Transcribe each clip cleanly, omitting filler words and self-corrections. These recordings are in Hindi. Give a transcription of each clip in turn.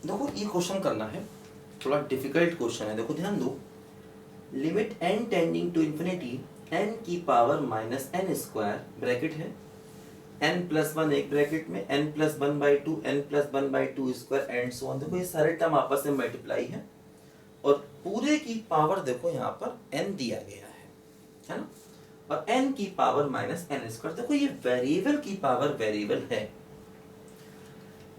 देखो ये क्वेश्चन करना है, थोड़ा डिफिकल्ट क्वेश्चन है। देखो ध्यान दो, limit n tending to infinity n की power minus n square bracket है n प्लस वन एक ब्रैकेट में n plus one by two n plus one by two square and so on. देखो ये सारे टर्म आपस में मल्टीप्लाई है और पूरे की पावर देखो यहाँ पर n दिया गया है ना, और n की पावर माइनस एन स्क्वायर। देखो ये वेरिएबल की पावर वेरिएबल है,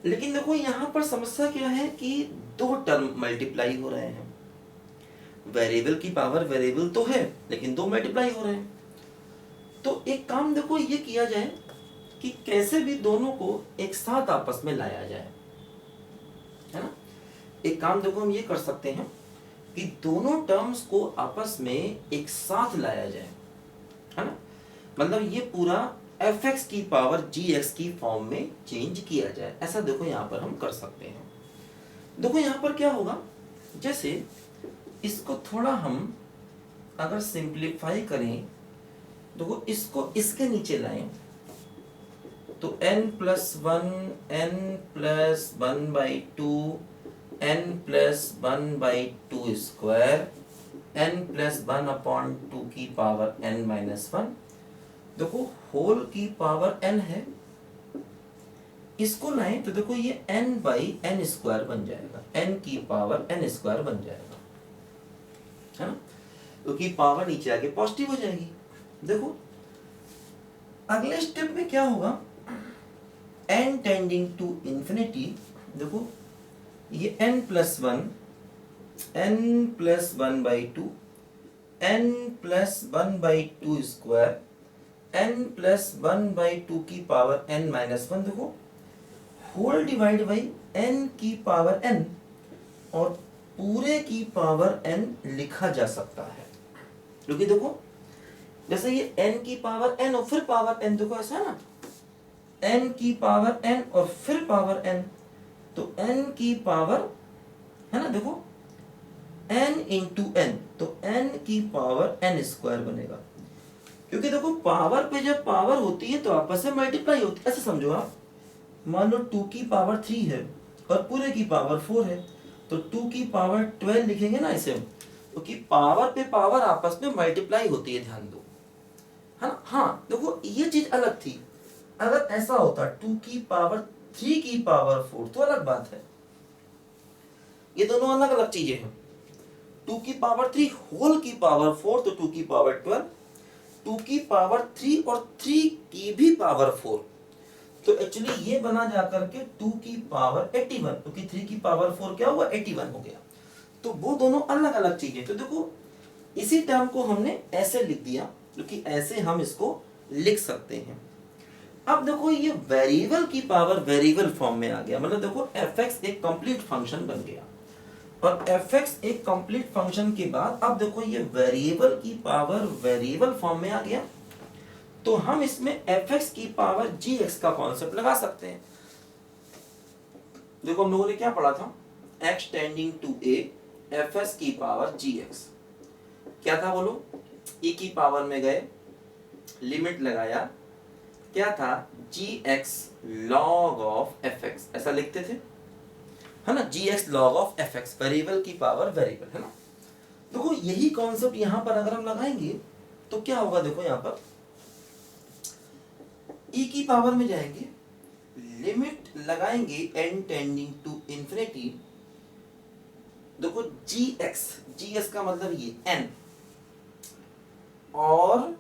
लेकिन देखो यहाँ पर समस्या क्या है कि दो टर्म मल्टीप्लाई हो रहे हैं। वेरिएबल की पावर वेरिएबल तो है लेकिन दो मल्टीप्लाई हो रहे हैं। तो एक काम देखो ये किया जाए कि कैसे भी दोनों को एक साथ आपस में लाया जाए, है ना। एक काम देखो हम ये कर सकते हैं कि दोनों टर्म्स को आपस में एक साथ लाया जाए, है ना। मतलब ये पूरा fx की पावर gx की फॉर्म में चेंज किया जाए, ऐसा देखो यहाँ पर हम कर सकते हैं। देखो यहाँ पर क्या होगा, जैसे इसको थोड़ा हम अगर सिंप्लीफाई करें, देखो इसको इसके नीचे लाएं तो n plus one n plus one by two n plus one by two square n plus one upon two की पावर n माइनस वन। देखो होल की पावर n है, इसको लाएं तो देखो ये n बाई एन स्क्वायर बन जाएगा, n की पावर n स्क्वायर बन जाएगा, है ना। क्योंकि पावर नीचे आके पॉजिटिव हो जाएगी। देखो अगले स्टेप में क्या होगा, n टेंडिंग टू इंफिनिटी, देखो ये n plus one by two n plus one by two square n plus one by to की पावर n माइनस वन। देखो होल डिवाइड बाई n की पावर n, और पूरे की पावर n लिखा जा सकता है, क्योंकि देखो जैसे ये n की पावर n और फिर पावर n, देखो ऐसा है ना, n की पावर n और फिर पावर n, तो n की पावर, है ना, देखो n इंटू n, तो n की पावर n स्क्वायर बनेगा। क्योंकि देखो पावर पे जब पावर होती है तो आपस में मल्टीप्लाई होती है, ऐसे समझो आप। मान लो 2 की पावर 3 है और पूरे की पावर 4 है, तो 2 की पावर 12 लिखेंगे ना इसे, क्योंकि पावर पे पावर आपस में मल्टीप्लाई होती है, ध्यान दो, है ना। हाँ देखो ये चीज अलग थी, अगर ऐसा होता 2 की पावर 3 की पावर 4 तो अलग बात है, ये दोनों अलग अलग चीजें हैं। 2 की पावर 3 होल की पावर 4 तो 2 की पावर 12, 2 की पावर 3 और 3 की भी पावर 4, तो एक्चुअली ये बना जाकर के 2 की पावर 81, क्योंकि 3 की पावर 4 क्या हुआ, 81 हो गया। तो वो दोनों अलग अलग चीजें। तो देखो इसी टर्म को हमने ऐसे लिख दिया, क्योंकि ऐसे हम इसको लिख सकते हैं। अब देखो ये वेरिएबल की पावर वेरिएबल फॉर्म में आ गया, मतलब देखो fx एक कंप्लीट फंक्शन बन गया, और fx एक कंप्लीट फंक्शन के बाद अब देखो ये वेरिएबल की पावर वेरिएबल फॉर्म में आ गया, तो हम इसमें fx की पावर gx का कॉन्सेप्ट लगा सकते हैं। देखो हम लोगों ने क्या पढ़ा था, x tending to a fs की पावर gx, क्या था बोलो, e की पावर में गए, लिमिट लगाया, क्या था, gx log of fx, ऐसा लिखते थे, है ना, gx log of fx, variable की पावर वेरिएबल, है ना। देखो यही कॉन्सेप्ट यहां पर अगर हम लगाएंगे तो क्या होगा, देखो यहां पर e की पावर में जाएंगे, लिमिट लगाएंगे n टेंडिंग टू इंफिनिटी, देखो gx का मतलब ये n, और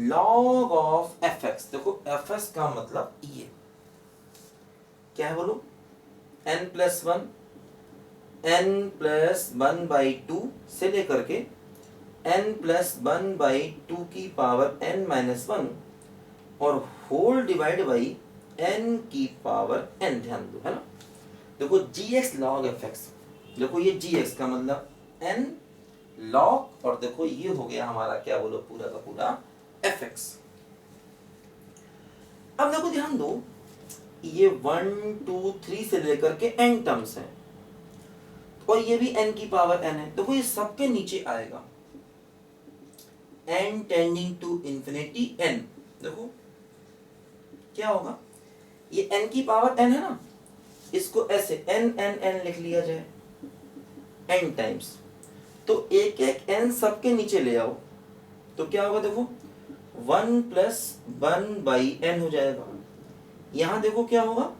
log of fx, देखो fs का मतलब ये क्या है बोलो, n plus one by to से लेकर के n plus one by to की पावर n माइनस वन, और होल डिवाइड बाई n की पावर n, ध्यान दो, है ना। देखो gx log fx, देखो ये gx का मतलब n log, और देखो ये हो गया हमारा क्या बोलो, पूरा का पूरा fx। अब देखो ध्यान दो, ये 1 2 3 से लेकर के n टर्म्स हैं, और ये भी n की पावर n है। देखो ये सबके नीचे आएगा n tending to infinity n, देखो क्या होगा, ये n की पावर n है ना, इसको ऐसे n n n लिख लिया जाए n टाइम्स, तो एक एक n सबके नीचे ले आओ तो क्या होगा देखो 1 प्लस 1 बाई n हो जाएगा। यहाँ देखो क्या होगा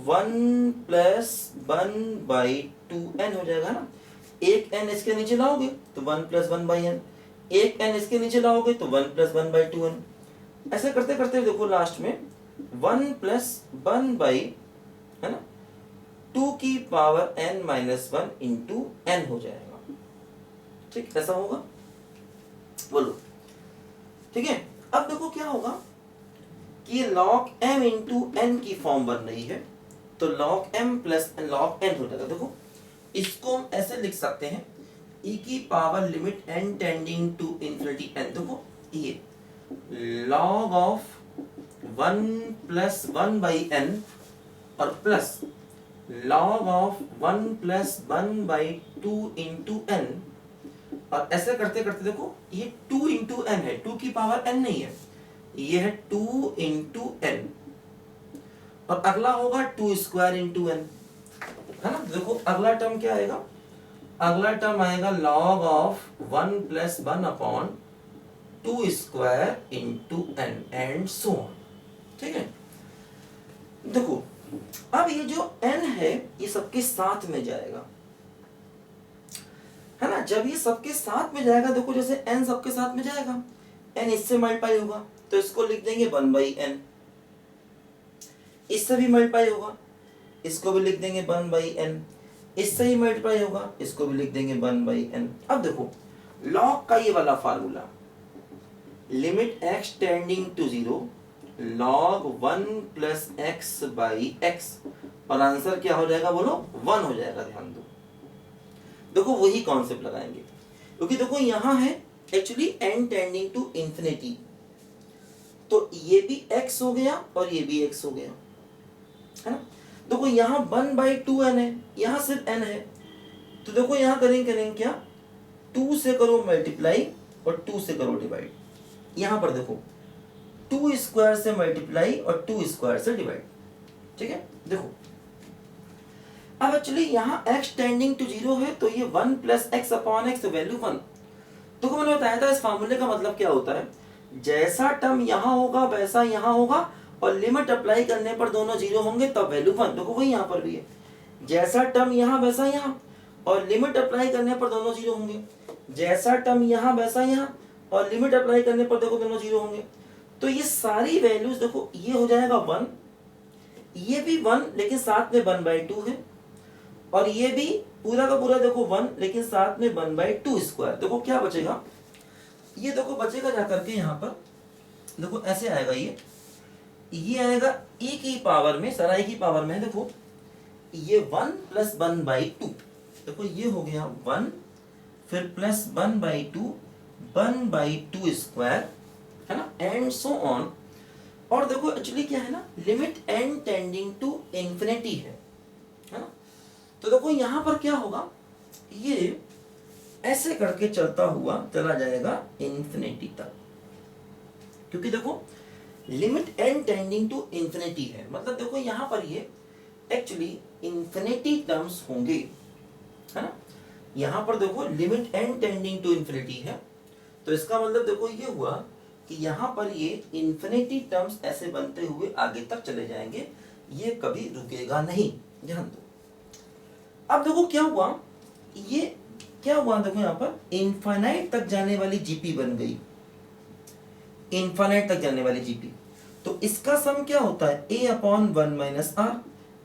1 प्लस 1 बाई 2n हो जाएगा ना। एक n इसके नीचे लाओगे तो 1 प्लस 1 बाई n, एक n इसके नीचे लाओगे तो 1 प्लस 1 बाई 2n। ऐसे करते करते देखो लास्ट में 1 प्लस 1 बाई है ना 2 की power n minus 1 into n हो जाएगा। ठीक, ऐसा होगा, बोलो। ठीक है, अब देखो क्या होगा कि ये log m इंटू n की फॉर्म बन रही है, तो log m plus log n हो जाएगा। देखो इसको हम ऐसे लिख सकते हैं e की पावर limit n tending to infinity n। देखो ये log of 1 plus 1 by n और plus log of 1 plus 1 by 2 into n, और ऐसे करते करते देखो ये 2 इंटू n है, 2 की पावर n नहीं है, ये है 2 इंटू n, और अगला होगा 2 स्क्वायर इंटू n, है ना। देखो अगला टर्म क्या आएगा, अगला टर्म आएगा log of 1 plus 1 upon 2 square into n and so on. ठीक है, देखो अब ये जो n है ये सबके साथ में जाएगा, है ना। जब ये सबके साथ में जाएगा, देखो जैसे n सबके साथ में जाएगा, n इससे मल्टीप्लाई होगा तो इसको लिख देंगे 1 बाई n, इससे भी मल्टीप्लाई होगा इसको भी लिख देंगे 1 बाई n, इससे ही मल्टीप्लाई होगा इसको भी लिख देंगे 1 बाई n। अब देखो log का ये वाला formula, limit x tending to 0 log 1 plus x by x, और आंसर क्या हो जाएगा बोलो 1 हो जाएगा। ध्यान दो, देखो वही कॉन्सेप्ट लगाएंगे, क्योंकि देखो यहाँ है actually n tending to infinity, तो ये भी x हो गया और ये भी x हो गया, है ना। देखो यहाँ 1 बाई 2n है, यहाँ सिर्फ n है, तो देखो यहाँ करेंगे क्या, 2 से करो मल्टीप्लाई और 2 से करो डिवाइड। यहाँ पर देखो 2 स्क्वायर से मल्टीप्लाई और 2 स्क्वायर से डिवाइड। ठीक है, देखो अब एक्चुअली यहाँ x टेंडिंग टू 0 है, तो ये 1 plus x upon x, value 1। तो मैंने बताया था इस फार्मूले का मतलब क्या होता है, जैसा टर्म यहाँ होगा वैसा यहाँ होगा, और लिमिट अप्लाई करने पर दोनों 0 होंगे तब वैल्यू 1। देखो वही यहाँ पर भी है, जैसा टर्म यहाँ वैसा यहाँ, और लिमिट अप्लाई करने पर दोनों 0 होंगे, जैसा टर्म यहाँ वैसा यहाँ, और लिमिट अप्लाई करने पर देखो दोनों 0 होंगे। तो ये सारी वैल्यूज देखो, ये हो जाएगा 1, ये भी 1 लेकिन साथ में 1 बाई 2 है, और ये भी पूरा का पूरा देखो 1 लेकिन साथ में 1 बाई 2 स्क्वायर। देखो क्या बचेगा, ये देखो बचेगा जाकर के यहाँ पर देखो ऐसे आएगा, ये आएगा e की पावर में, सारा e की पावर में, देखो ये 1 प्लस 1 बाई 2, देखो ये हो गया 1 फिर प्लस 1 बाई 2, 1 बाई 2 स्क्वायर, है ना, एंड सो ऑन। और देखो एक्चुअली क्या है ना, limit n tending to infinity है ना। तो देखो यहाँ पर क्या होगा, ये ऐसे करके चलता हुआ चला जाएगा इंफिनिटी तक, क्योंकि देखो limit n tending to infinity है, मतलब देखो यहाँ पर ये एक्चुअली इंफिनिटी टर्म्स होंगे, है ना। यहाँ पर देखो limit n tending to infinity है, तो इसका मतलब देखो ये हुआ कि यहाँ पर ये इंफिनिटी टर्म्स ऐसे बनते हुए आगे तक चले जाएंगे, ये कभी रुकेगा नहीं। ध्यान दो, अब देखो क्या हुआ, ये क्या हुआ, देखो यहाँ पर इनफाइनाइट तक जाने वाली जीपी बन गई, इनफाइनाइट तक जाने वाली जीपी। तो इसका सम क्या होता है, a upon 1 minus r,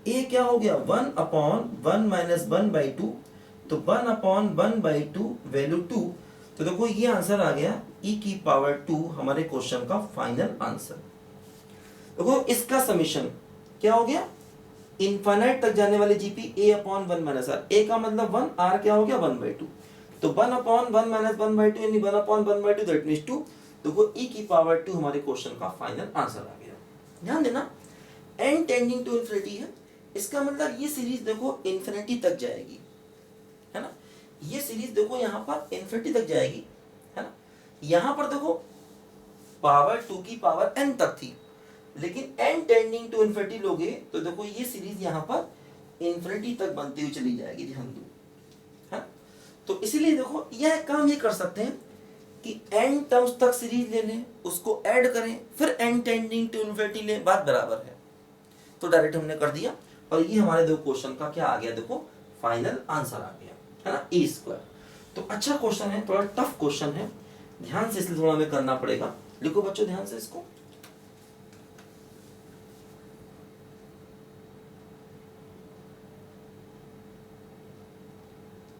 a क्या हो गया 1 अपॉन 1 माइनस 1 बाई 2, तो 1 अपॉन 1 बाई 2 वैल्यू 2। तो देखो ये आंसर आ गया e की पावर 2, हमारे क्वेश्चन का फाइनल आंसर। देखो इसका समीशन क्या हो गया, इनफाइनाइट तक जाने वाली GP a upon 1 minus r, a का मतलब 1, r क्या हो गया 1 बाई 2, तो 1 अपॉन 1 माइनस 1 बाई 2 यानी 1 अपॉन 1 बाई 2 दैट मींस 2। देखो e की पावर 2 हमारे क्वेश्चन का फाइनल आंसर आ गया। ध्यान देना n टेंडिंग टू इंफिनिटी है, इसका मतलब ये सीरीज देखो इंफिनिटी तक जाएगी, है ना। ये सीरीज देखो यहाँ पर इंफिनिटी तक जाएगी, है ना। यहाँ पर देखो पावर 2 की पावर n तक थी, लेकिन n टेंडिंग टू इंफिनिटी लोगे तो देखो ये सीरीज यहाँ पर इन्फिनिटी तक बनती हुई चली जाएगी, ध्यान दो, है। तो इसीलिए देखो यह काम ये कर सकते हैं कि n टर्म्स तक सीरीज ले लें, उसको ऐड करें, फिर n टेंडिंग टू इन्फिनिटी लें, बात बराबर है। तो डायरेक्ट हमने कर दिया और ये हमारे दो क्वेश्चन का क्या आ गया, देखो फाइनल आंसर आ गया, है ना, ए स्क्वायर। तो अच्छा क्वेश्चन है, थोड़ा टफ क्वेश्चन है, ध्यान से इसलिए थोड़ा हमें करना पड़ेगा। लिखो बच्चों ध्यान से इसको।